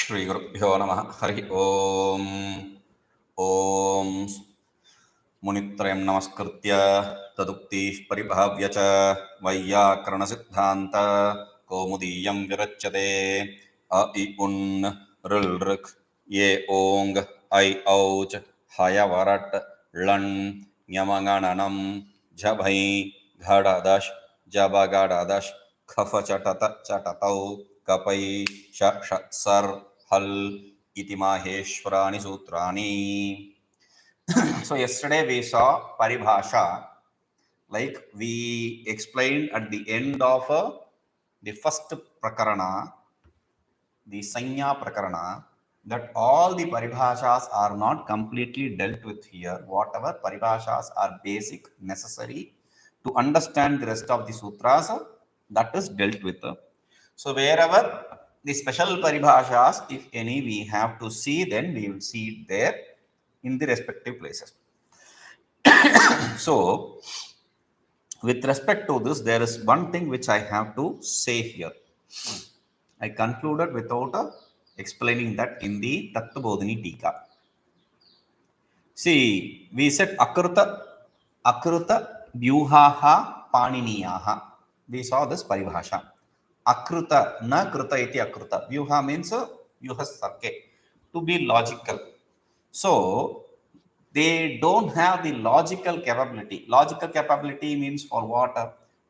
Shri Gurubhyo Namaha Hari Om. Om Munitrayam Namaskritya Tadukti Paribhavya Cha Vayyakarana Siddhanta Kaumudiyam Virachyate A I Un Ril Rik Ye Ong I Ouch Hayavarat Lan Nyamangananam Jabhai Ghadadash Jabagadadash Khafa Chatata Chatatau Kapai Sar Hal Iti Maheshwarani Sutrani. So yesterday we saw paribhasha, like we explained at the end of the first prakarana, the sanya prakarana, that all the paribhashas are not completely dealt with here. Whatever paribhashas are basic, necessary to understand the rest of the sutras, that is dealt with. So wherever the special paribhashas, if any, we have to see, then we will see it there in the respective places. So with respect to this, there is one thing which I have to say here. I concluded without explaining that in the Tattvabodhini Tika. See, we said akruta vyuhaha paniniyaha. We saw this paribhasha. Akruta, na kruta iti akruta. Vyuha means vyuhasarke, to be logical. So, they don't have the logical capability. Logical capability means for what?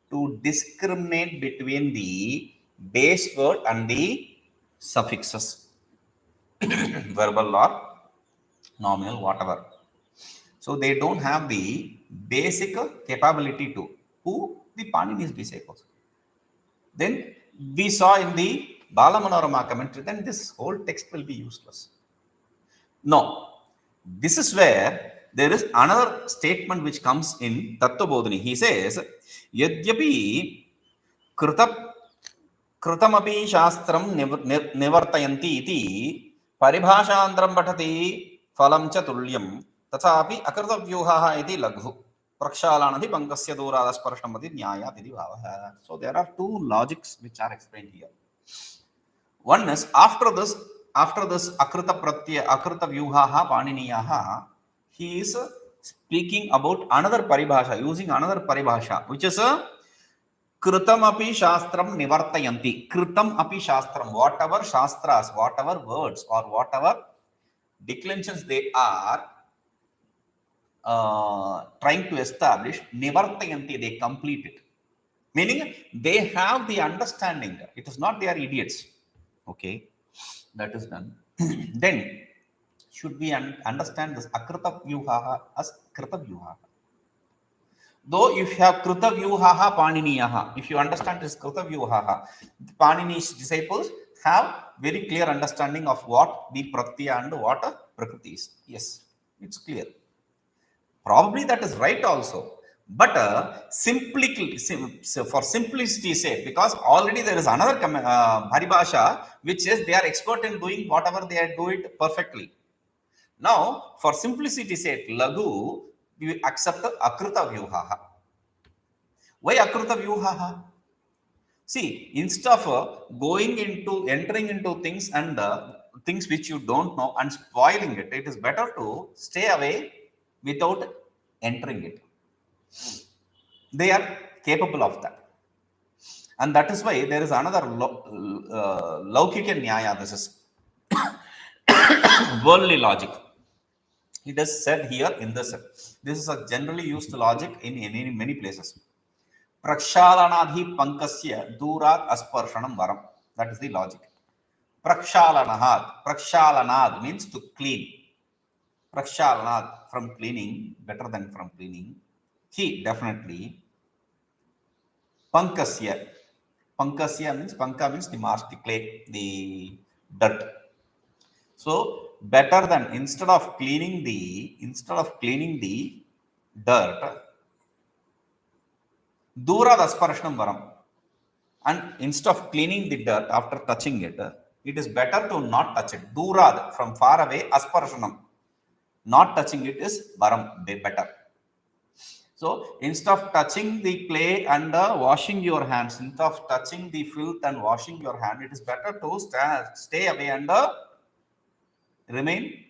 To discriminate between the base word and the suffixes. Verbal or nominal, whatever. So they don't have the basic capability to. Who? The Panini's disciples. Then we saw in the Balamanorama commentary, then this whole text will be useless. No. This is where there is another statement which comes in Tattvabodhini. He says, Yadyapi Krutamapi Shastram Nivartayanti iti Paribhashandram Bhatati Phalam cha Tulyam Tathapi Akrita Vyuhaha iti Laghu Prakshalanati Pankasya Duradasparasamati Nyaya Didi Bhavaha. So there are two logics which are explained here. One is after this akrita vyuhaha paniniyaha, he is speaking about another paribhasha, using another paribhasha, which is a kritam api shastram nivartayanti. Kritam api shastram, whatever shastras, whatever words or whatever declensions they are trying to establish, nivartayanti, they complete it. Meaning they have the understanding. It is not they are idiots. Okay, that is done. Then should we understand this akrita vyuhaha as krita vyuhaha? Though if you have krita vyuhaha paniniyaha, if you understand this krita vyuhaha, Panini's disciples have very clear understanding of what the pratyaya and what prakriti is. Yes, it's clear. Probably that is right also. But for simplicity's sake, because already there is another paribhasha which says they are expert in doing whatever they do it perfectly. Now, for simplicity's sake, Laghu, we accept the akrita vyuhaha. Why akrita vyuhaha? See, instead of entering into things and things which you don't know and spoiling it, it is better to stay away without entering it. They are capable of that. And that is why there is another Laukika Nyaya. This is worldly logic. It is said here in this. This is a generally used logic in many places. Prakshalanadhi pankasya durat asparshanam varam. That is the logic. Prakshalanad means to clean. Prakshalanad, from cleaning, better than from cleaning. He definitely. Pankasya means the marsh, the clay, the dirt. So better than, instead of cleaning the dirt, Durad asparshanam varam. And instead of cleaning the dirt after touching it, it is better to not touch it. Durad, from far away, asparshanam. Not touching it is varam, better. So instead of touching the clay and washing your hands, instead of touching the filth and washing your hand, it is better to stay away and remain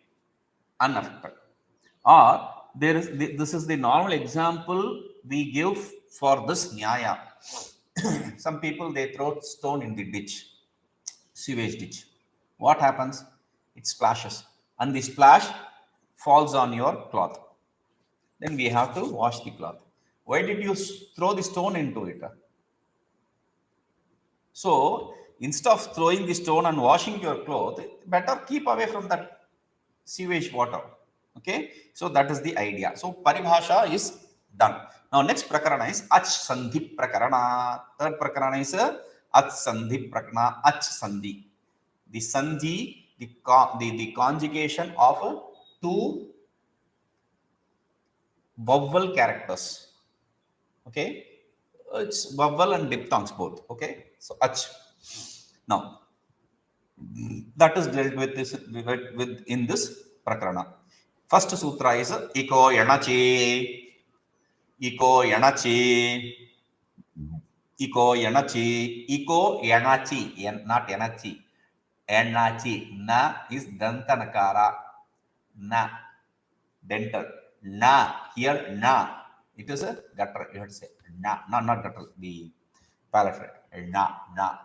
unaffected. Or this is the normal example we give for this nyaya. Some people, they throw stone in the ditch, sewage ditch. What happens? It splashes, and the splash falls on your cloth. Then we have to wash the cloth. Why did you throw the stone into it? So instead of throwing the stone and washing your cloth, better keep away from that sewage water. Okay, so that is the idea. So paribhasha is done. Now next prakarana is AchSandhi prakarana. Third prakarana is AchSandhi prakarana. AchSandhi, the sandhi, the conjugation of two vowel characters. Okay, it's vowel and diphthongs both. Okay, so ach. Now that is dealt with this with in this prakarana. First sutra is IkoYanachi. IkoYanachi. IkoYanachi. IkoYanachi. Not Yanachi. Yanachi. Na is dantanakara. Na. Dental. Na. Here na. It is a gutter. You have to say na. Not gutter. The palate. Na. Na.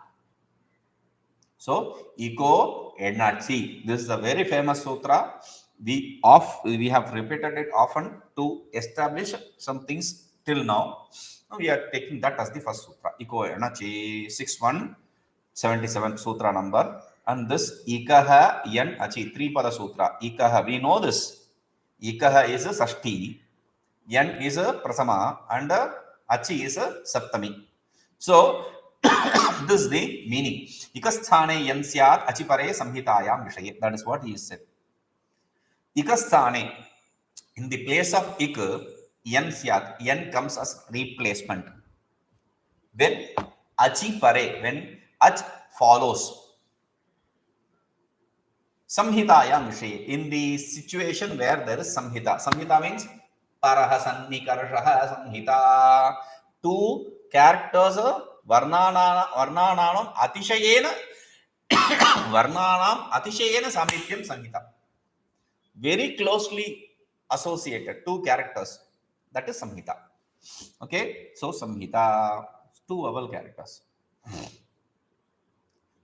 So IkoYanachi. This is a very famous sutra. We have repeated it often to establish some things till now. Now we are taking that as the first sutra. IkoYanachi 6177 sutra number. And this Ikaha Yan Achi 3-pada sutra. Ikaha, we know this. Ikaha is a Sashti, Yan is a Prasama, and Achi is a Saptami. So this is the meaning. Ikasthane yan syat achipare samhitayam vishaye. That is what he said. Ikasthane, in the place of ik, yan syat, yan comes as replacement. When achipare, when ach follows, samhitayam vishaye, in the situation where there is samhita. Samhita means paraha sannikarashaha samhita. Two characters varnanam atishayena samipyam samhita. Very closely associated, two characters. That is samhita. Okay, so samhita, two vowel characters.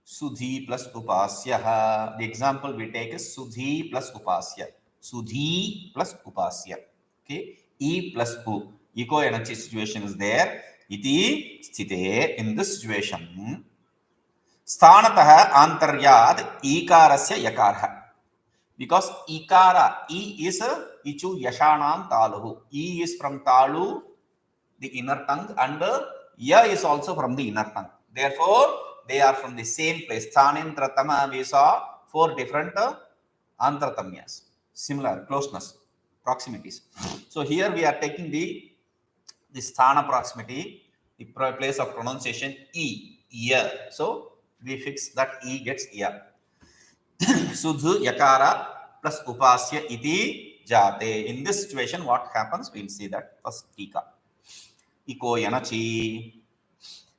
Sudhi plus upasya. The example we take is Sudhi plus upasya. Sudhi plus upasya. Okay, E plus U. IkoYanachi situation is there. Iti sthite. In this situation, sthanatah antaryad ikarasya yakarha. Because ikara, E is ichu yashanam taluhu. E is from talu, the inner tongue, and ya is also from the inner tongue. Therefore, they are from the same place. Sthanintratama, we saw 4 different antratamyas. Similar, closeness, proximities. So here we are taking the sthana proximity, the place of pronunciation E, ear. So we fix that E gets ear. Sudhu yakara plus upasya iti jate. In this situation, what happens? We'll see that first tika. IkoYanachi.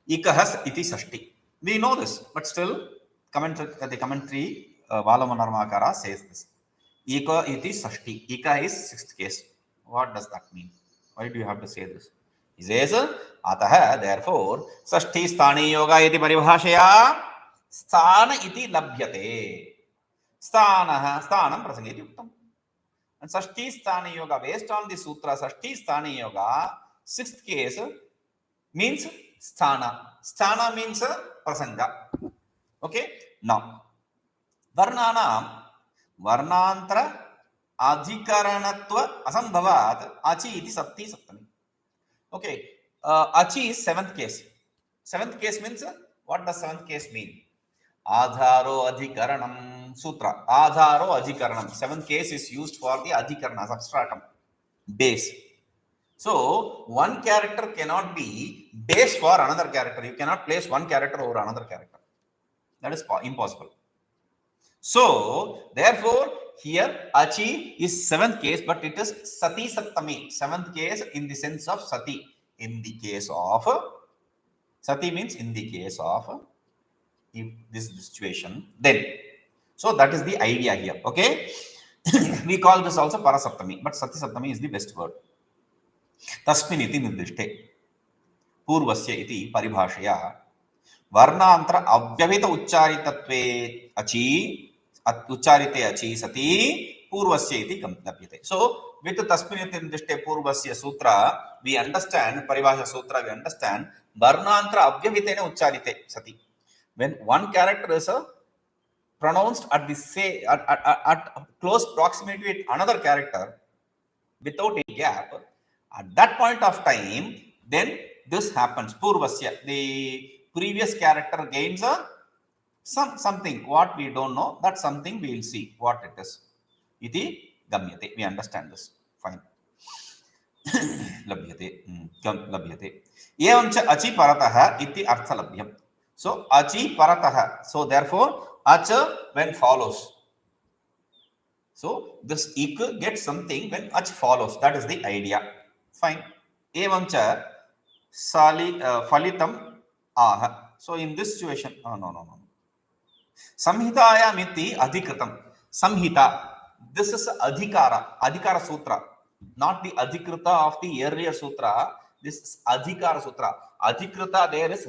Ikahas iti sashti. We know this, but still, the commentary Valamanarmakara says this. Ika iti sashti. Ika is 6th case. What does that mean? Why do you have to say this? He says, Ataha, therefore, sashti sthani yoga iti paribhashaya sthana iti labhyate. Sthanam prasangeti uktam. And sashti sthani yoga, based on the sutra, sashti sthani yoga, 6th case means sthana. Sthana means prasanga. Okay, now varnantra adhikaranatva asambhavat achi iti saptami. Okay, achi is 7th case. 7th case means, what does 7th case mean? Adharo adhikaranam sutra. Adharo adhikaranam. 7th case is used for the adhikarana, substratum, base. So one character cannot be base for another character. You cannot place one character over another character. That is impossible. So therefore, here Achi is seventh case, but it is Sati Saptami. Seventh case in the sense of Sati. In the case of Sati means in the case of if this is the situation, then. So that is the idea here. Okay. We call this also Parasaptami, but Sati Saptami is the best word. Tasmin iti nirdishte. Purvasya iti paribhashaya. वर्णांतर अव्यवहित उच्चारितत्वे अचि उच्चारिते अचि सति पूर्वस्य इति लभ्यते. So with तस्मिन् इति निर्दिष्टे पूर्वस्य सूत्र we understand paribhasha sutra we understand varnantra avyavahitena उच्चारिते सति. When one character is pronounced at the say at close proximity with another character without a gap, at that point of time, then this happens. Purvasya, the previous character gains something what we don't know. That something we will see what it is. Iti gamyate. We understand this. Fine. Labhyate. Labhyate. Evam cha achi parataha iti artha labhyam. So achi parataha. So therefore acha when follows. So this ik gets something when ach follows. That is the idea. Fine. Evam cha falitam aha. So in this situation, no. Samhitaya miti adhikritam. Samhita. This is Adhikara Sutra. Not the Adhikrita of the earlier Sutra. This is Adhikara Sutra. Adhikrita there is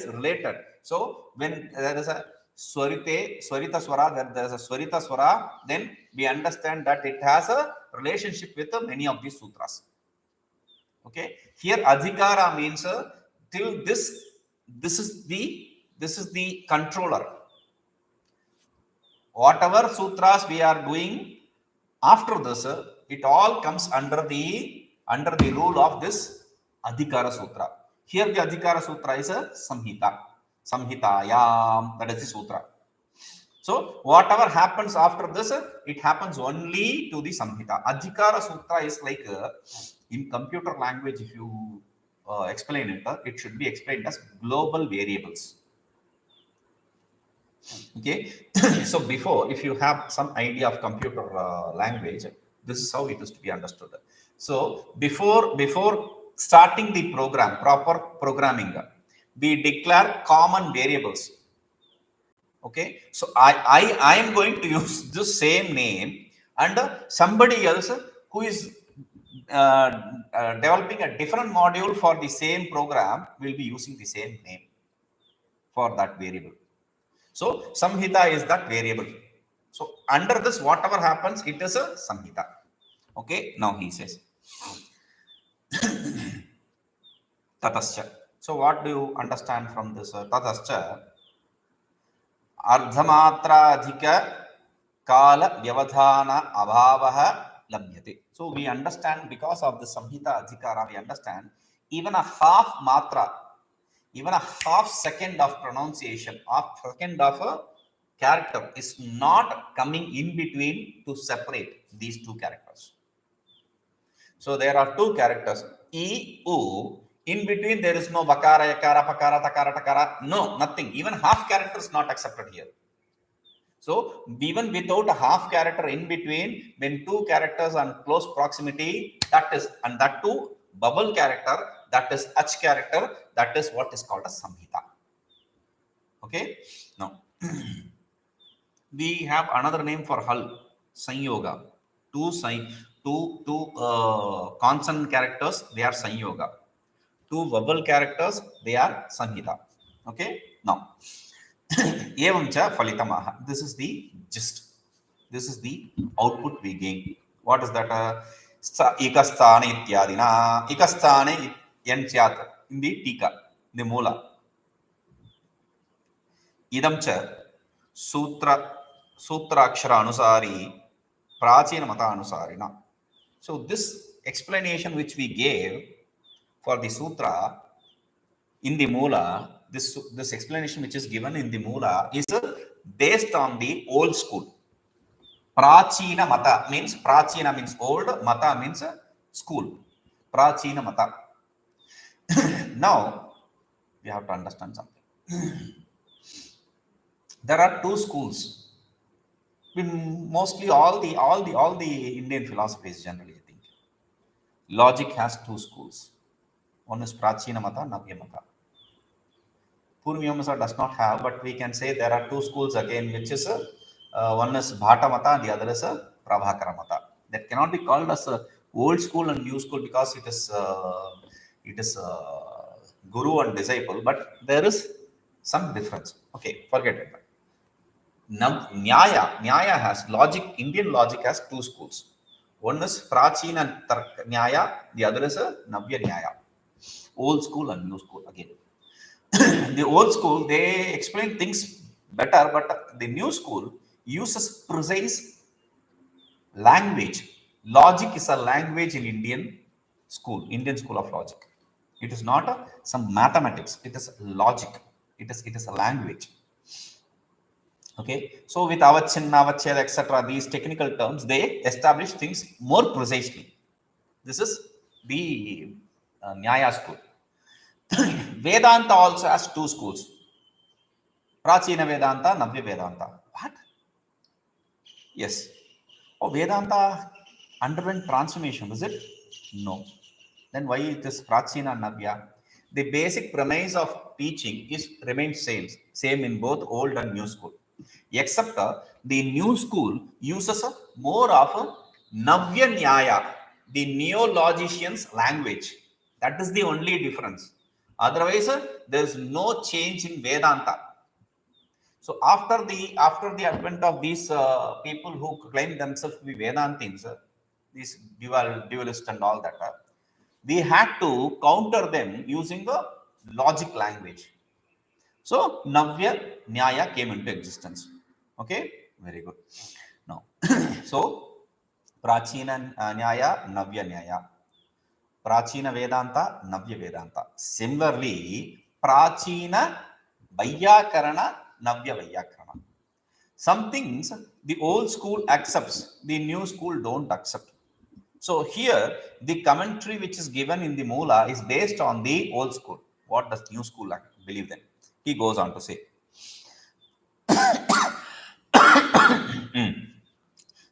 related. So when there is a Swarita Swara, there is a Swarita Swara, then we understand that it has a relationship with many of these sutras. Okay. Here Adhikara means till this is the controller. Whatever sutras we are doing after this, it all comes under the rule of this Adhikara Sutra. Here the Adhikara Sutra is a Samhita. Samhitayam, that is the sutra. So whatever happens after this, it happens only to the Samhita. Adhikara Sutra is like in computer language, if you explain it, it should be explained as global variables. Okay. So before, if you have some idea of computer language, this is how it is to be understood. So before starting the program, proper programming, we declare common variables. Okay. So I am going to use the same name, and somebody else who is developing a different module for the same program will be using the same name for that variable. So Samhita is that variable. So under this, whatever happens, it is a Samhita. Okay. Now he says Tatascha. So what do you understand from this? Tatascha Ardhamatra Adhika Kala Vyavadhana Abhavaha Labhyate. So we understand because of the Samhita Adhikara, we understand even a half matra, even a half second of pronunciation, half second of a character is not coming in between to separate these two characters. So there are two characters, E, U. In between there is no Vakara, Yakara, Pakara, Takara, Takara. No, nothing. Even half character is not accepted here. So even without a half character in between, when two characters are in close proximity, that is, and that too bubble character, that is ach character, that is what is called a Samhita. Okay. Now we have another name for Hal, Sanyoga. Two consonant characters, they are Sanyoga. Two vowel characters, they are Samhita. Okay. Now Evam cha phalitamaha. This is the gist. This is the output we gain. What is that? Ikasthane ityadina. Ikasthane yanchyat. In the tika, in the moola. Idam cha sutra akshara anusari prachina mata anusarina. So this explanation which we gave for the sutra in the moola, this explanation which is given in the moola is based on the old school. Prachina mata means, prachina means old, mata means school. Prachina mata. Now we have to understand something. There are two schools Mostly all the Indian philosophies generally, I think logic has two schools. One is Prachina Mata, Navya Mata. Purvamamsa does not have, but we can say there are two schools again, which is one is Bhata Mata and the other is Prabhakara Mata. That cannot be called as a old school and new school because it is guru and disciple, but there is some difference. Okay, forget it. Nyaya has logic. Indian logic has two schools. One is Prachina and Nyaya, the other is Navya Nyaya. Old school and new school again. The old school, they explain things better, but the new school uses precise language. Logic is a language in Indian school of logic. It is not some mathematics. It is logic. It is a language. Okay, so with avachin, avachel, etc., these technical terms, they establish things more precisely. This is the Nyaya school. Vedanta also has two schools. Prachina Vedanta, Navya Vedanta. What? Yes. Oh, Vedanta underwent transformation, is it? No. Then why it is Prachina and Navya? The basic premise of teaching remains same in both old and new school. Except the new school uses more of a Navya Nyaya, the neo-logician's language. That is the only difference. Otherwise, there is no change in Vedanta. So after the advent of these people who claim themselves to be Vedantins, these dualists and all that, we had to counter them using the logic language. So Navya Nyaya came into existence. Okay, very good. Now, so Prachina Nyaya, Navya Nyaya. Prachina Vedanta, Navya Vedanta. Similarly, Prachina Vaiyakarana, Navya Vaiyakarana. Some things the old school accepts, the new school don't accept. So here, the commentary which is given in the Moola is based on the old school. What does new school believe then? He goes on to say,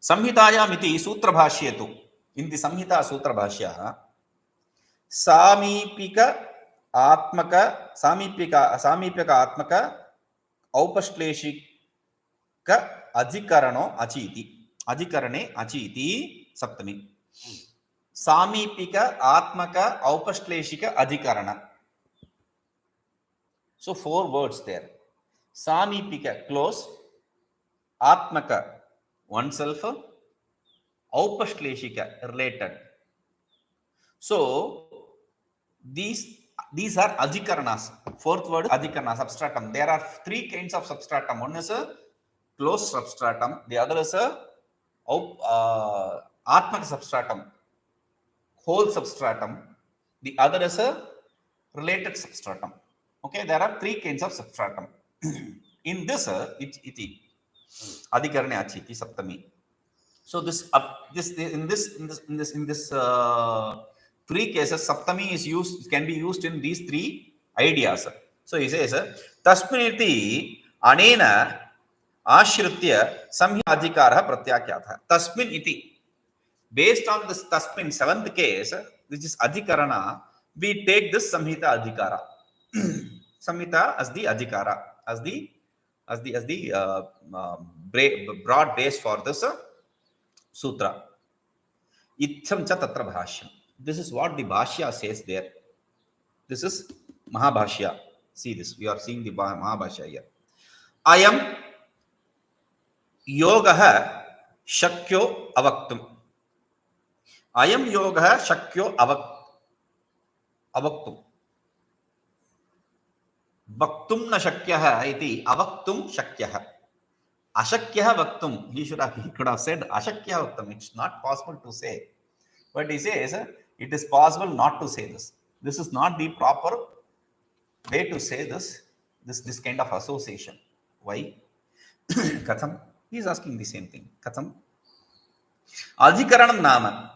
Samhitayamiti Sutra Bhashyetu. In the Samhita Sutra Bhashya, Samipika Atmaka Aupashleshika Adhikarano Achiti. Adhikarane Achiti Saptami. Samipika Atmaka Aupashleshika Adhikarana. So 4 words there. Samipika, close. Atmaka, oneself. Aupashleshika, related. So these are adhikaranas. 4th word, adhikarana, substratum. There are 3 kinds of substratum. One is a closed substratum. The other is a atmaka substratum, whole substratum. The other is a related substratum. Okay, there are 3 kinds of substratum. In this, iti adhikarane achiti saptami. So this 3 cases, saptami can be used in these 3 ideas. So he says, tasminiti anena ashritya samhi adhikara pratyakyatha. Tasmin iti. Based on this tasmin 7th case, which is adhikarana, we take this samhita adhikara. Samhita as the adhikara, as the broad base for this sutra. Itham cha tatra bhashyam. This is what the Bhashya says there. This is Mahabhashya. See this. We are seeing the Mahabhashya here. Ayam yogaha shakyo avaktum. Ayam yogaha shakyo avaktum. Vaktum na shakyah iti avaktum shakyah. Ashakyah vaktum. He could have said ashakyah vaktum. It's not possible to say. But he says it is possible not to say this. This is not the proper way to say this kind of association. Why? Katham? He is asking the same thing. Katham? Adhikaranam nama.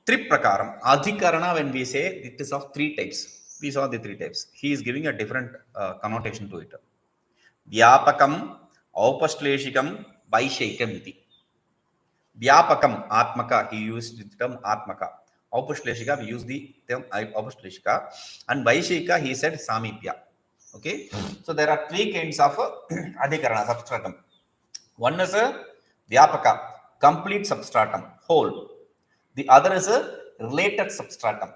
Triprakaram. Adhikarana, when we say, it is of 3 types. We saw the 3 types. He is giving a different connotation to it. Vyapakam, Aupashleshikam, Vaishekam iti. Vyapakam, Atmaka, he used the term Atmaka. Aupashleshika, we use the term Aupashleshika. And Vaisheka, he said Samipya. Okay. So there are three kinds of Adhikarana, substratum. One is a Vyapaka, complete substratum, whole. The other is a related substratum.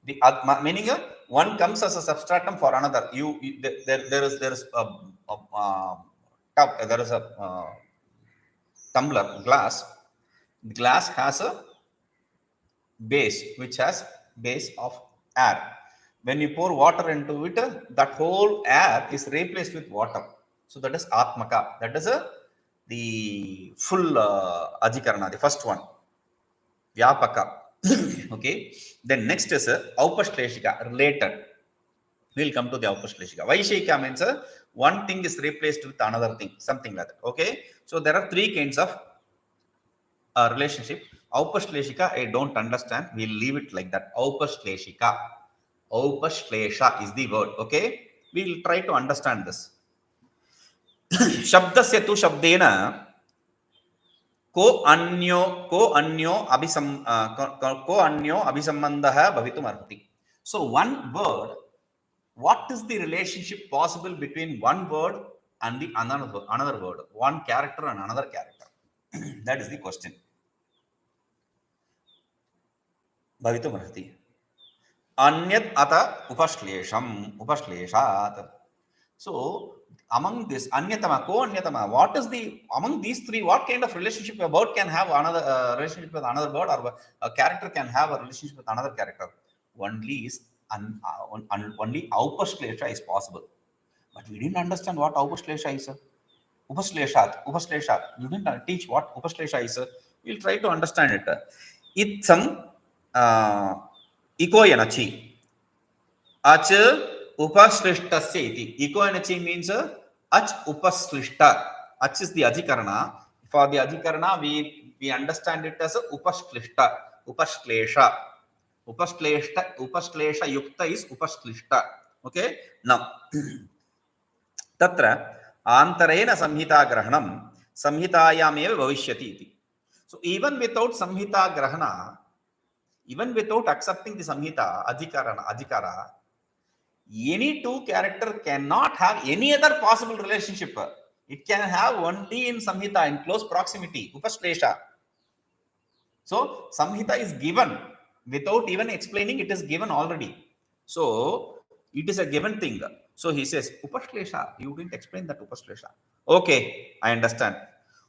The meaning one comes as a substratum for another. There is there is a tumbler glass. The glass has a base which has base of air. When you pour water into it, that whole air is replaced with water. So that is Atmaka. That is the full Adhikarana, the first one. Vyapaka. Okay. Then next is Aupashleshika, related. We'll come to the Aupashleshika. Vaisheka means one thing is replaced with another thing, something like that. Okay. So there are three kinds of relationship. Aupashleshika, I don't understand. We'll leave it like that. Aupashleshika. Aupashlesha is the word. Okay. We'll try to understand this. Shabdasya tu shabdena को अन्यो अभिसंबंधः भवितुम् अर्हति. So one word, what is the relationship possible between one word and the another word, one character and another character? That is the question. Bhavitum arhati. Anyat ata upashleshat. So among this anyatama, co-anyatama, what is the among these three? What kind of relationship a bird can have another relationship with another bird, or a character can have a relationship with another character? Only is only Aupashlesha is possible. But we didn't understand what Aupashlesha is. Upashlesha. You didn't teach what Upashlesha is. We'll try to understand it. Itsam IkoYanachi. Ach upashlishtasya iti. IkoYanachi means ach upashlishta. Ach is the adhikarana. For the adhikarana, we understand it as upashlishta, upashlesha. Upashlesha yukta is upashlishta. Okay. Now, tatra antarena samhita grahanam samhitayameva bhavishyati iti. So even without samhita grahana, even without accepting the samhita adhikara, any two character cannot have any other possible relationship. It can have only in samhita, in close proximity, upashlesha. So samhita is given without even explaining, it is given already. So it is a given thing. So he says upashlesha. You didn't explain that upashlesha. Okay, I understand.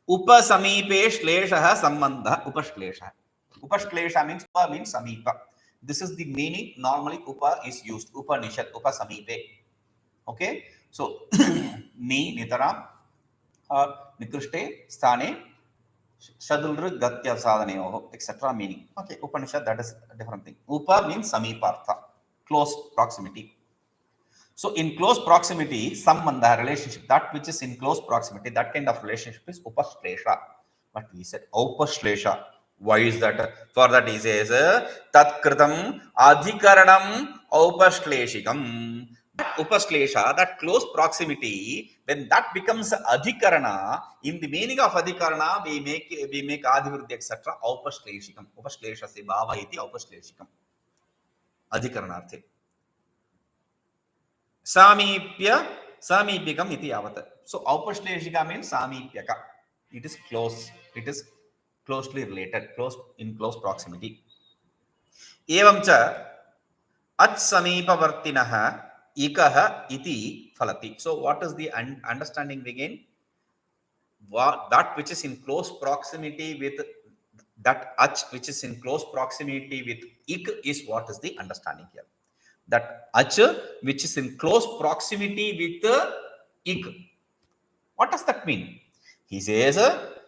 Upasamipe shlesha sambandha upashlesha. Upashlesha means samipa. This is the meaning. Normally upa is used. Upanishad, upasamipe. Okay. So ni nitaram or nikrishte sthane shadulru gatya sadhaneyoho, etc. meaning. Okay, Upanishad, that is a different thing. Upa means samipartha, close proximity. So in close proximity, sambandha, relationship, that which is in close proximity, that kind of relationship is upashlesha. But we said upashlesha. Why is that? For that he says tat kritam adhikaranam upashleshikam. Upashlesha, that close proximity, when that becomes adhikarana, in the meaning of adhikarana, we make adhivruddhi, etc. Upashleshikam. Upashlesha se bhava iti upashleshikam. Adhikaranarthe. Samipyakam iti yavat. So upashleshika means samipyaka. It is close. It is closely related, in close proximity. Evam cha ach samipavartinah ikaha iti phalati. So what is the understanding again? That which is in close proximity with that ach, which is in close proximity with ik, is what is the understanding here. That ach which is in close proximity with ik. What does that mean? He says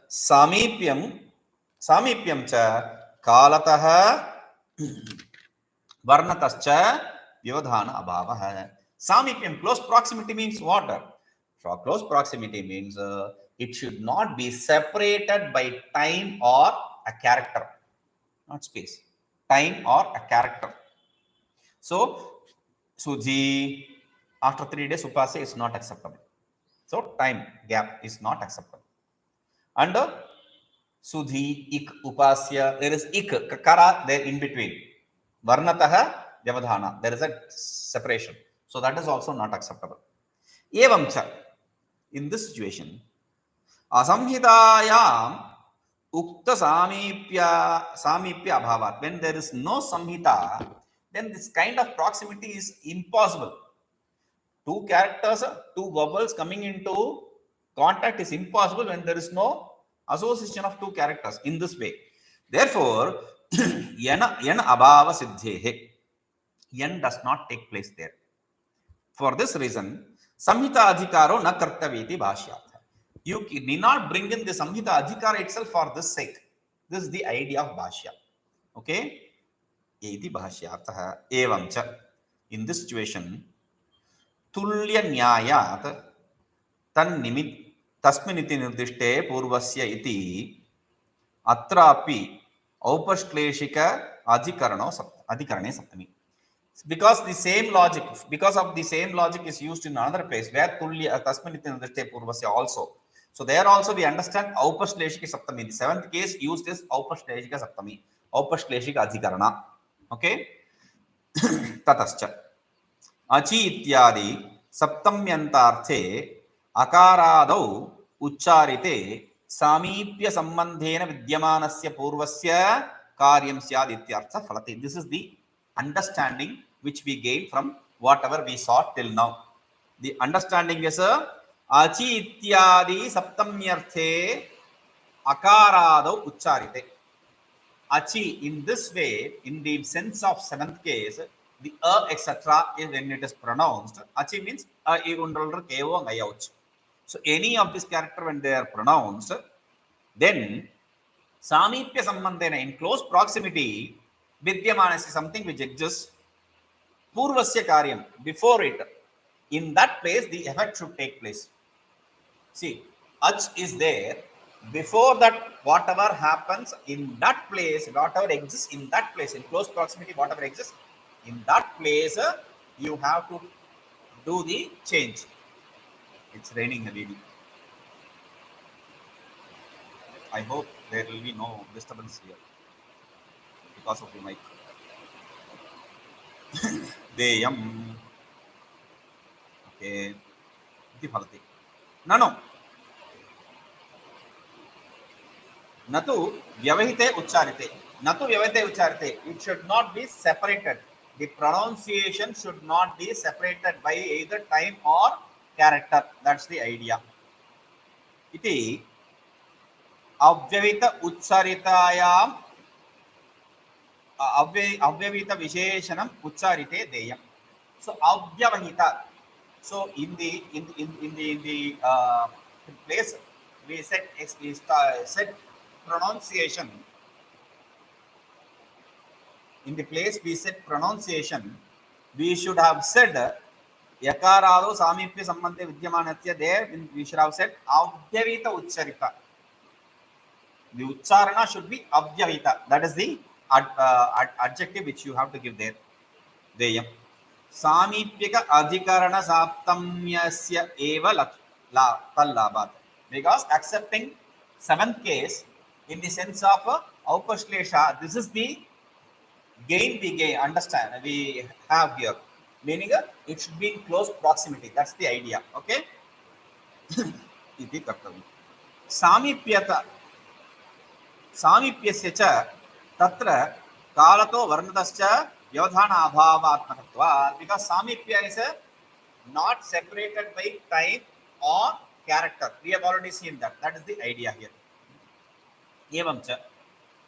samipyam cha kalatah varnatascha vyavadhana abhava. Samipyam, close proximity means what? For close proximity means it should not be separated by time or a character, not space. Time or a character. So, Suji, after 3 days, upasa is not acceptable. So time gap is not acceptable. And sudhi, ik, upasya, there is ik, kakara there in between. Varnataha, vyavadhana, there is a separation. So that is also not acceptable. Evamcha, in this situation, asamhitayam ukta samipya abhavat. When there is no samhita, then this kind of proximity is impossible. Two characters, two vowels coming into contact is impossible when there is no association of two characters in this way. Therefore, yana abhava siddhehe, yan does not take place there. For this reason, samhita adhikaro na kartavyeti bhashyartha. You need not bring in the samhita adhikara itself for this sake. This is the idea of bhashya. Okay? Iti bhashyartha. Evamcha. In this situation, tulya nyayat तन्निमित् तस्मिन्निति निर्दिष्टे पूर्वस्य इति अत्रापि औपश्लेषिक अधिकरणे सप्तमी. Because the same logic, because of the same logic is used in another place where tulya tasminniti nirdichte purvasya also. So there also we understand aupashleshika saptami. The seventh case used is aupashleshika saptami, aupashleshika adhikarana. Okay. Tatascha achi ityadi saptamyantarthe अकारादौ उच्चारिते सामीप्य संबंधेन विद्यमानस्य पूर्वस्य कार्यं स्यात् इत्यर्थ फलते. This is the understanding which we gain from whatever we saw till now. The understanding is achi ityadi saptamyarthe akaradau ucharite. Achi, in this way, in the sense of seventh case, the etc. is when it is pronounced. Achi means kevo ngayauch. So any of this character when they are pronounced, then samipya sambandhena, in close proximity, vidyamana is something which exists, purvasya karyam, before it, in that place the effect should take place. See, ach is there, before that whatever happens in that place, whatever exists in that place, in close proximity, whatever exists in that place, you have to do the change. It's raining heavily. I hope there will be no disturbance here because of the mic. Deyam. Okay. Iti phalati. No. Natu vyavahite ucharite. Natu vyavahite ucharite. It should not be separated. The pronunciation should not be separated by either time or character. That's the idea. Iti avyavita ucharitayam avyavita visheshanam ucharite deyam. So avyavahita. So in the place we said pronunciation. In the place we said pronunciation, we should have said yakarado samipya sambandhe vidyamanatya. There we should have said avyavita ucharita. The ucharana should be avyavita. That is the adjective which you have to give there. Deyam. Samipyaka adhikarana saptamyasya eva tallabhat. Because accepting seventh case in the sense of aupashlesha, this is the gain we understand we have here, meaning it should be in close proximity. That's the idea. Okay. Iti kartavya. Samipyasya cha tatra kalato varnatascha vyavadhana abhavatmakatvat. Because samipya is not separated by time or character. We have already seen that. That is the idea here. Evamcha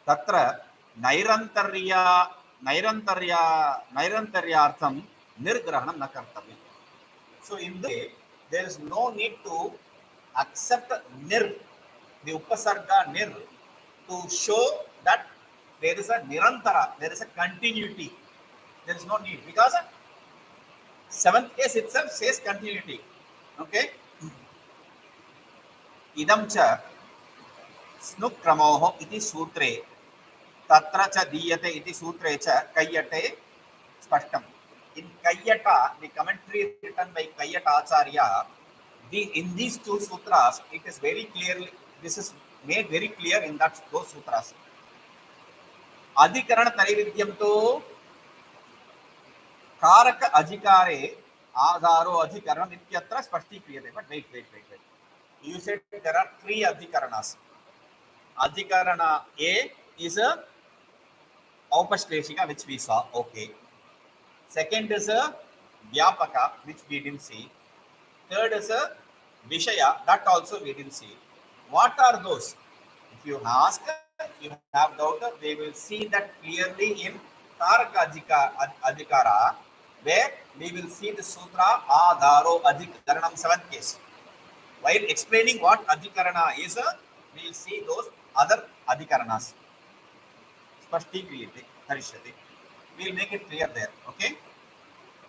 tatra nairantaryartham nirgrahanam na kartavyam. So in this way, there is no need to accept nir, the upasarga nir, to show that there is a nirantara, there is a continuity. There is no need, because seventh case itself says continuity. Okay. Idam cha snukramoho iti sutre tatra cha diyate iti sutre cha kayyate spashtam. In Kayyata, the commentary written by Kayyata Acharya, In these two sutras, it is very clearly, this is made very clear in those sutras. अधिकरण त्रैविध्यम तो कारक अधिकारे आधारो अधिकरणम इत्यत्र स्पष्टीक्रियते. But wait. You said there are three adhikaranas. Adhikarana A is a Aupashleshika, which we saw. Okay. Second is a Vyapaka, which we didn't see. Third is a Vishaya, that also we didn't see. What are those? If you ask, if you have doubt, they will see that clearly in Karaka Adhikara, where we will see the Sutra Adharo Adhikaranam 7th case. While explaining what Adhikarana is, we will see those other Adhikaranas. Spashti Harishyati. We will make it clear there. Okay?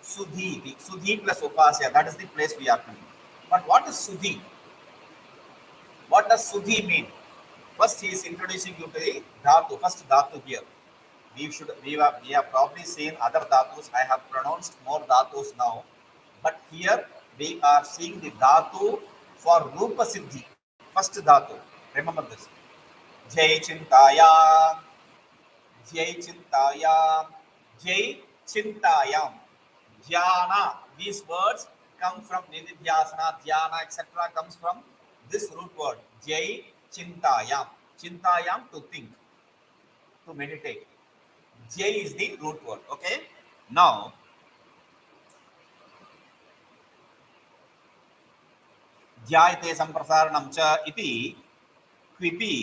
Sudhi plus Upasya, that is the place we are coming. But what is Sudhi? What does Sudhi mean? First, he is introducing you to the Dhatu, first Dhatu here. We have probably seen other Dhatus. I have pronounced more Dhatus now. But here, we are seeing the Dhatu for Rupa Siddhi. First Dhatu. Remember this. Jai Chintayam. Jai Chintayam. Jai Chintayam. Dhyana. These words come from Nididhyasana, Dhyana, etc. comes from this root word. Jai Chintayam. Chintayam, to think, to meditate. Jai is the root word. Okay. Now, ध्यायते संप्रसारणं च इति क्विपि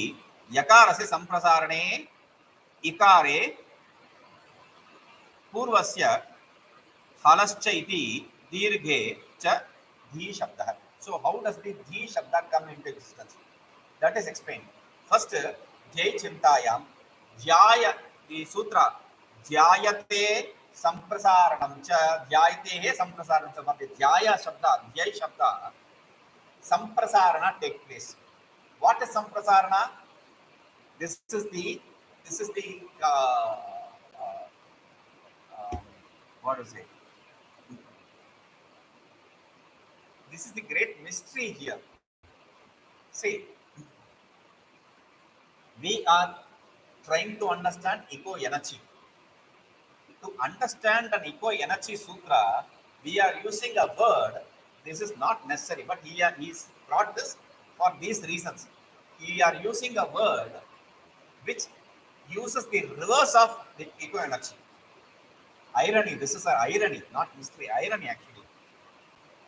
यकारस्य संप्रसारणे इकारे पूर्वस्य हलश्च इति दीर्घे च धी शब्दः. So how does the धी शब्द come into existence? That is explained. First, jai chintayam, dhyaya, the sutra, dhyayate samprasaranam cha, dhyayatehe samprasaranam cha, but the dhyaya shabda, dhyay shabda, samprasarana take place. What is samprasarana? This is the what is it? This is the great mystery here. See, we are trying to understand IkoYanachi. To understand an IkoYanachi sutra, we are using a word. This is not necessary, but he's brought this for these reasons. We are using a word which uses the reverse of the IkoYanachi. Irony, this is an irony, not mystery, irony actually.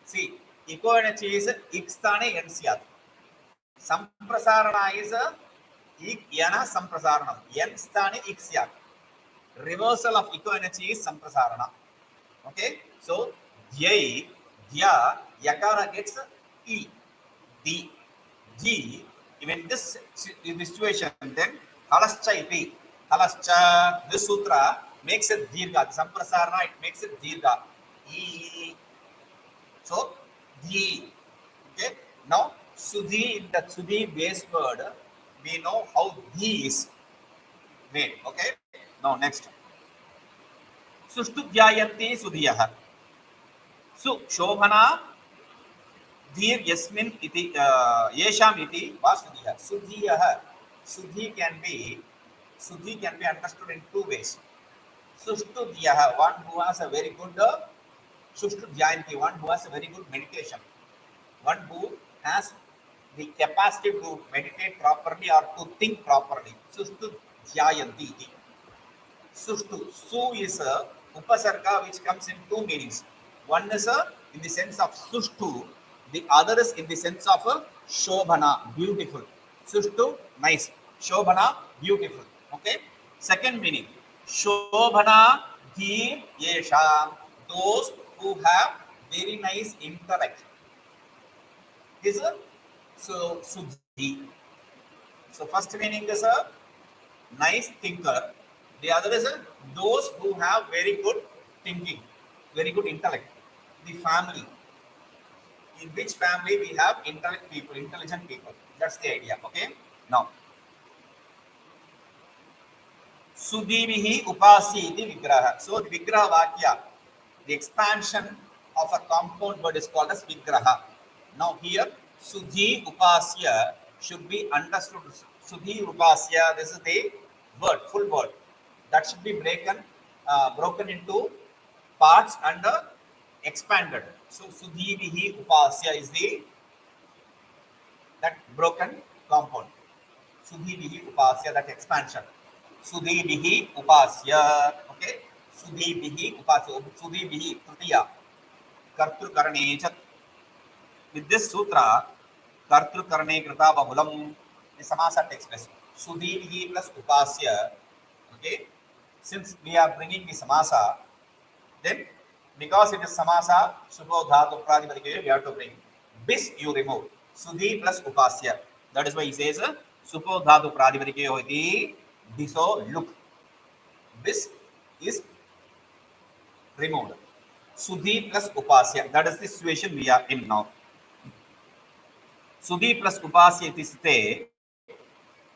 See, IkoYanachi is ikstane yansyat. Samprasarana is ik yana samprasaranam. Yanstane iksyat. Reversal of IkoYanachi is samprasarana. Okay, so dhyai, dhya, yakara gets e, d, g. Even this situation, then halascha iti, halascha, this sutra makes it dirgha. Samprasarana, it makes it dirgha. E. So, dhi. Okay. Now, sudhi, in the sudhi base word, we know how dhi is made. Okay. Now, next. Sushtu dhyayanti sudhiyaha. So, shobhana dhir yasmin iti yesham iti vasudhiya. Sudhiyaha. Sudhi can be understood in two ways. Sushtu dhyaha, one who has a very good Sushtu dhyayanti, one who has a very good meditation, one who has the capacity to meditate properly or to think properly. Sushtu dhyayanti. Sushtu, su is a upasarga which comes in two meanings. One is in the sense of sushtu, the other is in the sense of shobhana, beautiful. Sushtu, nice. Shobhana, beautiful. Okay. Second meaning, shobhana dhi yesham, those who have very nice intellect. Is so sudhi. So first meaning is a nice thinker. The other is those who have very good thinking, very good intellect. The family. In which family we have intelligent people. That's the idea. Okay. Now, Sudhivihi upasi iti vigraha. So the vigraha vakya, the expansion of a compound word is called as vigraha. Now here, Sudhi Upasya should be understood. Sudhi Upasya, this is the word, full word. That should be broken into parts and expanded. So Sudhi Vihi Upasya is the that broken compound. Sudhi Vihi Upasya, that expansion. Sudhi Vihi Upasya. Okay. Sudhi Vihi Upasya. Sudhi Vihi Tritiya. Kartru Karane Chat. With this sutra, Kartru Karane Krita Bahulam, the Samasa takes place. Sudhi plus Upasya. Okay. Since we are bringing the Samasa, then because it is Samasa, Subho Dhatu Pradipadikai, we have to bring. Bis you remove. Sudhi plus Upasya. That is why he says Subho Dhatu Pradipadikai hoiti. Biso look. Bis is removed. Sudhi plus Upasya. That is the situation we are in now. Sudhi plus Upasya iti sthite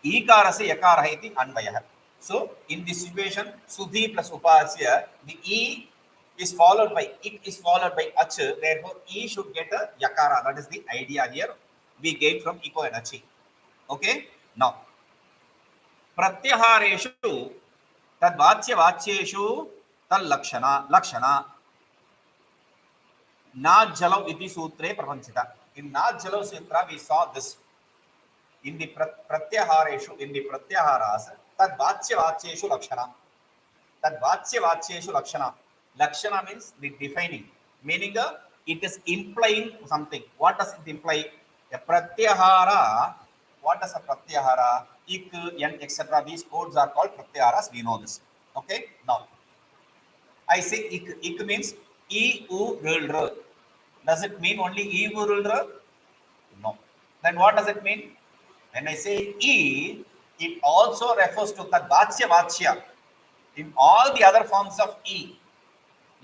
Ikarase Yakara iti Anvayah. So in this situation, Sudhi plus Upasya, the E is followed by Ik is followed by Ach. Therefore, E should get a Yakara. That is the idea here we gain from IkoYanachi. Okay. Now, Pratyahareshu tad vachya vachyeshu tal lakshana na jalav iti sutre prapanchita. In na jalav sutra we saw this. In the pratyahareshu, in the pratyaharas, tad vachya vachyeshu lakshana. Tad vachya vachyeshu lakshana. Lakshana means the defining, meaning it is implying something. What does it imply? A pratyahara. What does a pratyahara? Ik, yan, etc. These codes are called pratyaharas. We know this. Okay. Now, I say ik. Ik means e, u, r. Does it mean only e, u, r? No. Then what does it mean? When I say E, it also refers to that vachya. In all the other forms of E,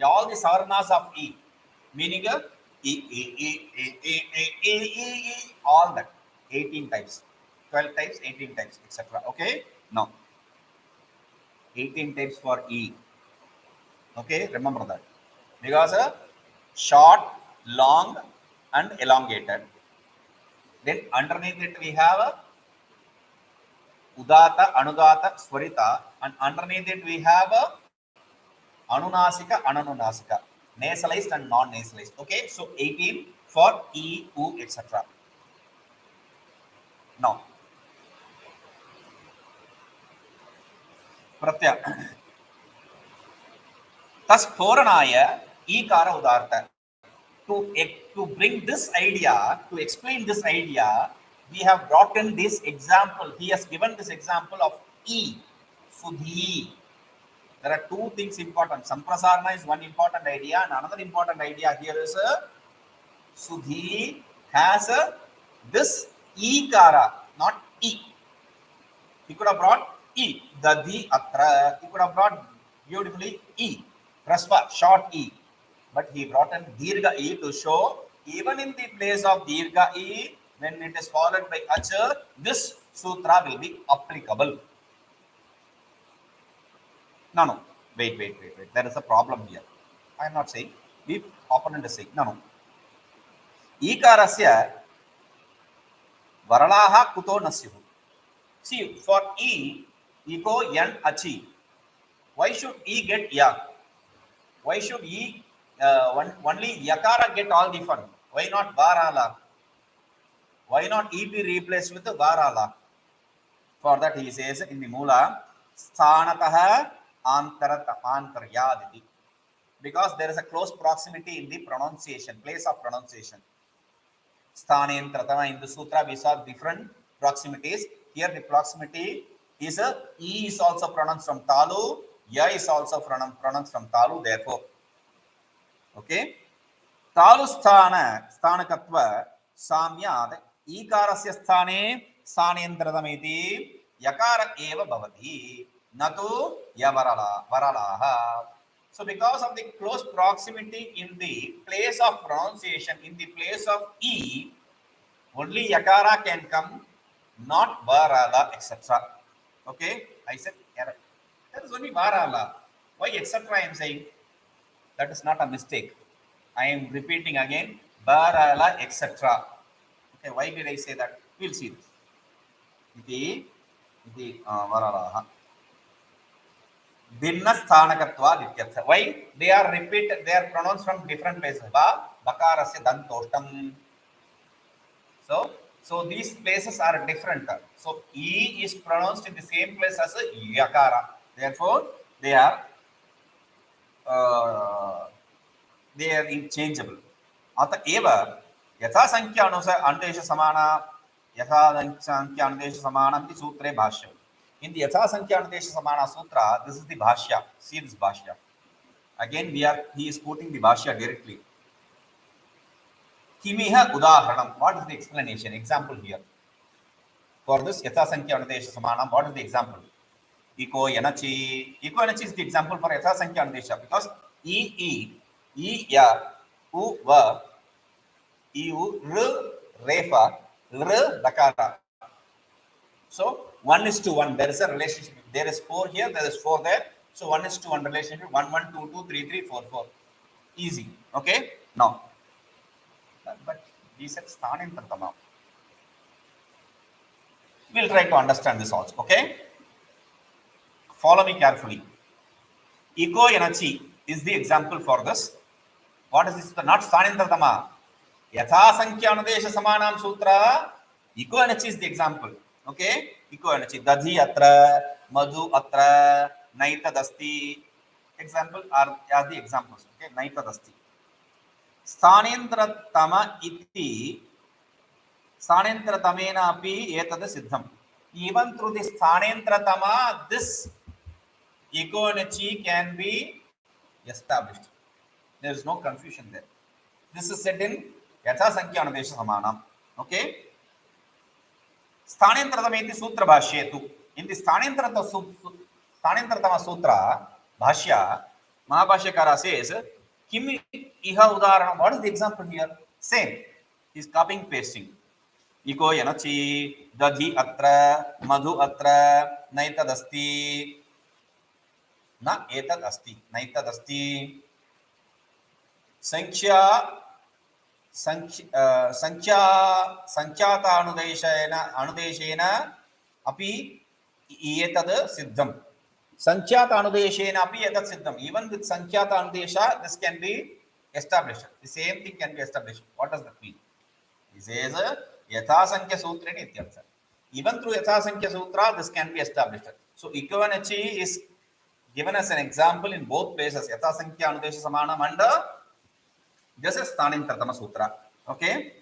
all the savarnas of E, meaning E, all that, 18 types, 12 types, 18 types, etc. Okay? Now, 18 types for E. Okay? Remember that. Because short, long, and elongated. Then underneath it we have Udata, Anudata, Swarita, and underneath it we have Anunasika, Ananunasika, nasalized and non-nasalized. Okay, so 18 for E, U, etc. Now, Pratya. Tas Phoranaya, Ikara Udarta. To bring this idea, to explain this idea, we have brought in this example. He has given this example of E, Sudhi. There are two things important. Samprasarana is one important idea, and another important idea here is Sudhi has this E-kara, not E. He could have brought E, Dadi Atra. He could have brought beautifully E, Rasva, short E. But he brought in Dirgha E to show even in the place of Dirgha E, when it is followed by Acha, this sutra will be applicable. No. Wait. There is a problem here. I am not saying. The opponent is saying. No. Ikarasya varalaha kuto nasyuhu. See, for E, IkoYanachi. Why should E get Ya? Why should E only Yakara get all the fun? Why not Varala? Why not E be replaced with the Varala? For that he says in the Mula, Sthanataha Antaryaditi. Because there is a close proximity in the pronunciation, place of pronunciation. Sthanentratama, in the sutra we saw different proximities. Here the proximity is E is also pronounced from Talu, Ya is also pronounced from Talu, therefore. Okay. Talu sthanakatva samyad ikarasya sthane sthanentradamiti yakara eva bhavati natu yavaralaha. So because of the close proximity in the place of pronunciation, in the place of E, only yakara can come, not varala, etc. Okay. I said error. That is only varala. Why etc. I am saying? That is not a mistake. I am repeating again. barala, etc. Okay, why did I say that? We'll see this. Iti varalaha. Binna sthanakatvad ityartha. Why? They are repeated, they are pronounced from different places. Ba, bakarasya dantoshtam. So these places are different. So E is pronounced in the same place as yakara. Therefore, they are interchangeable. Ata eva yatha sankhya anudesha samana yatha sankhya anudesha samana iti sutre bhashya. In the yatha sankhya anudesha samana sutra, this is the bhashya. See this bhashya. Again, he is quoting the bhashya directly. Kimiha udaharanam. What is the explanation? Example here. For this yatha sankhya anudesha samanam, what is the example? IkoYanachi. IkoYanachi is the example for yatha sankhya anudesha because e ya, u va, u r refa, r dakara. So 1:1. There is a relationship. There is 4 here. There is 4 there. So 1:1 relationship. 1 1 2 2 3 3 4 4. Easy. Okay. Now, but we said sthanentartama. We'll try to understand this also. Okay. Follow me carefully. IkoYanachi is the example for this. What is this? Not sthanentartama. Yatha sankhya anudesha samanam sutra. IkoYanachi is the example. Okay. IkoYanachi. Dadhi atra, madhu atra, naitadasti. Example are the examples. Okay. Naitadasti. Sthanentratama iti sthanentrathamena api etad siddham. Even through the sthanentratama, this IkoYanachi can be established. There is no confusion there. This is said in yatha sankhya anudesha samanam. Okay. Sthanentrathameti sutra bhashyetu. In the sthanentratama sutra bhashya, Mahabhashyakara says, Kim iha udaharanam. What is the example here? Same. He is copying, pasting. IkoYanachi, dadhi atra, madhu atra, naitadasti. Na etad asti. Naitadasti. Sankhyaata anudeshena api etad siddham. Sankhyaata anudeshena api etad siddham. Even with sankhyaata anudesha, this can be established. The same thing can be established. What does that mean? He says yatha sankhya sutra ityartha. Even through yatha sankhya sutra, this can be established. So IkoYanachi is given as an example in both places, yatha sankhya anudesha samanam and just as sthanentratama sutra. Okay.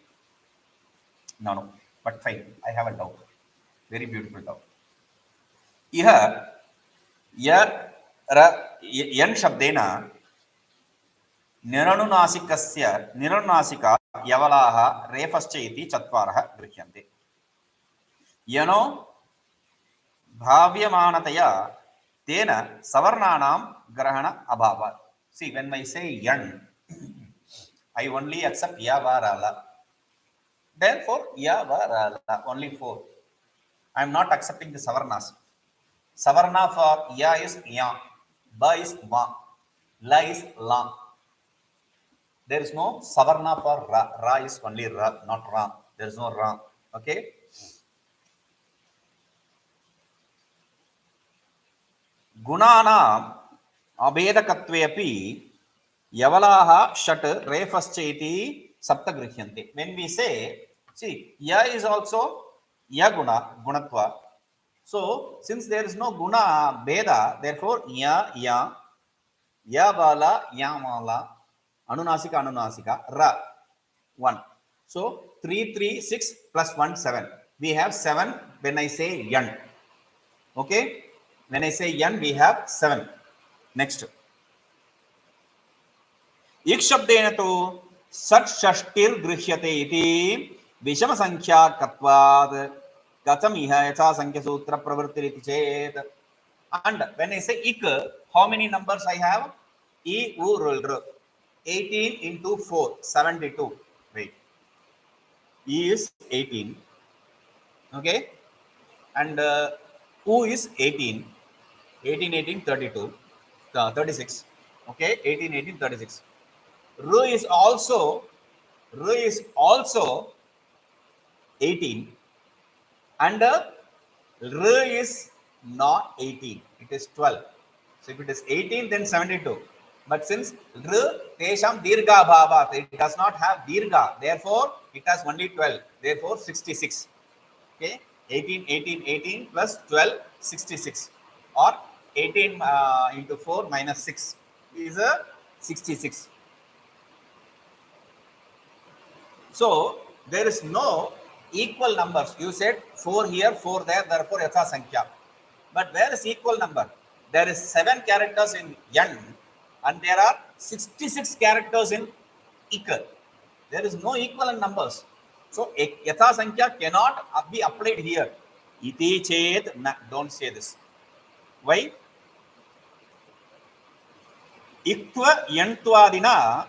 No, but fine. I have a doubt. Very beautiful doubt. Iha yan shabdena niranunasika yavalaha refascha iti chatvaraha grihyante. Yano bhavyamanataya tena savarnanam grahana abhava. See, when I say yan, I only accept ya varala. Therefore, ya varala, only 4. I am not accepting the savarnas. Savarna for ya is ya, ba is ma, la is la. There is no savarna for ra. Ra is only ra, not ra. There is no ra. Okay. Gunana abedakatve api yavalaha shat refascha iti sapta grihyante. When we say, see, ya is also ya gunatva. So since there is no guna beda, therefore ya vala, ya mala, anunasika, ra 1. So 3 3 6 plus 1 7. We have 7 when I say yan. Okay. When I say yan, we have 7. Next. Ik shabdena to sat shashtir grishyate iti vishama sankhya katvad gatam iha yatha sankhya sutra pravrittiriti chet. And when I say ik, how many numbers I have? E u roll 18 into 4, 72. Wait. E is 18. Okay. And u is 18. 18, 18, 32. 36. Okay. 18, 18, 36. Ru is also R is also 18 and R is not 18, it is 12. So if it is 18, then 72. But since R tesham dirgha bhavat, it does not have dirgha, therefore it has only 12, therefore 66. Okay, 18, 18, 18 plus 12, 66. Or 18 into 4 minus 6 is a 66. So there is no equal numbers. You said 4 here, 4 there, therefore yatha sankhya. But where is equal number? There is 7 characters in Yan and there are 66 characters in Ikar. There is no equivalent numbers. So yatha sankhya cannot be applied here. Iti ched, don't say this. Why? Iktva yantwadina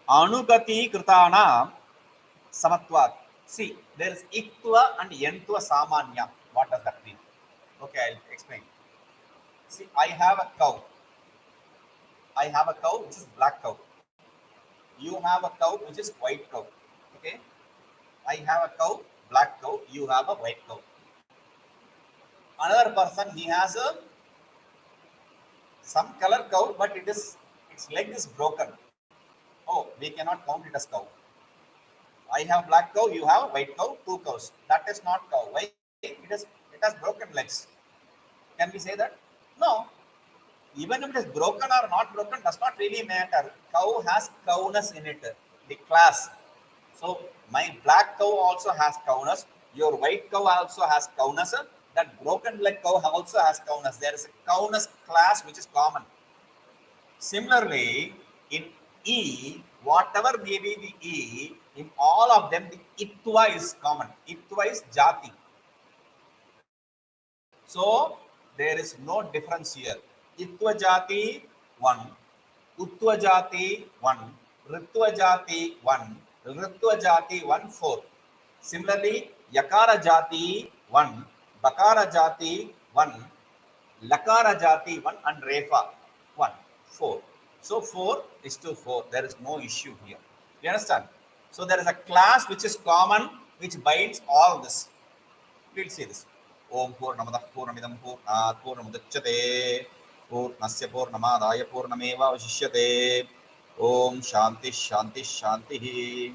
anugati kritana samatvat. See, there is iktva and yantva samanya. What does that mean? Okay, I'll explain. See, I have a cow. I have a cow which is black cow. You have a cow which is white cow. Okay, I have a cow, black cow. You have a white cow. Another person, he has a some color cow, but its leg is broken. Oh, we cannot count it as cow. I have black cow, you have white cow, 2 cows. That is not cow. Why? It has broken legs. Can we say that? No. Even if it is broken or not broken does not really matter. Cow has cowness in it, the class. So my black cow also has cowness. Your white cow also has cowness. That broken leg cow also has cowness. There is a cowness class which is common. Similarly, in E, whatever may be the E, in all of them, the Itwa is common. Itwa is Jati. So, there is no difference here. Itwa Jati 1, Utwa Jati 1, Ritwa Jati 1, Ritwa Jati 1, 4. Similarly, Yakara Jati 1, Bakara Jati 1, Lakara Jati 1 and Refa 1, 4. So 4 is to 4. There is no issue here. You understand? So there is a class which is common, which binds all this. We'll see this. Om Purnamadah Purnamidam Purnat Purnamudachyate Purnasya Purnamadaya Purnameva Vashishyate Om Shanti Shanti Shanti.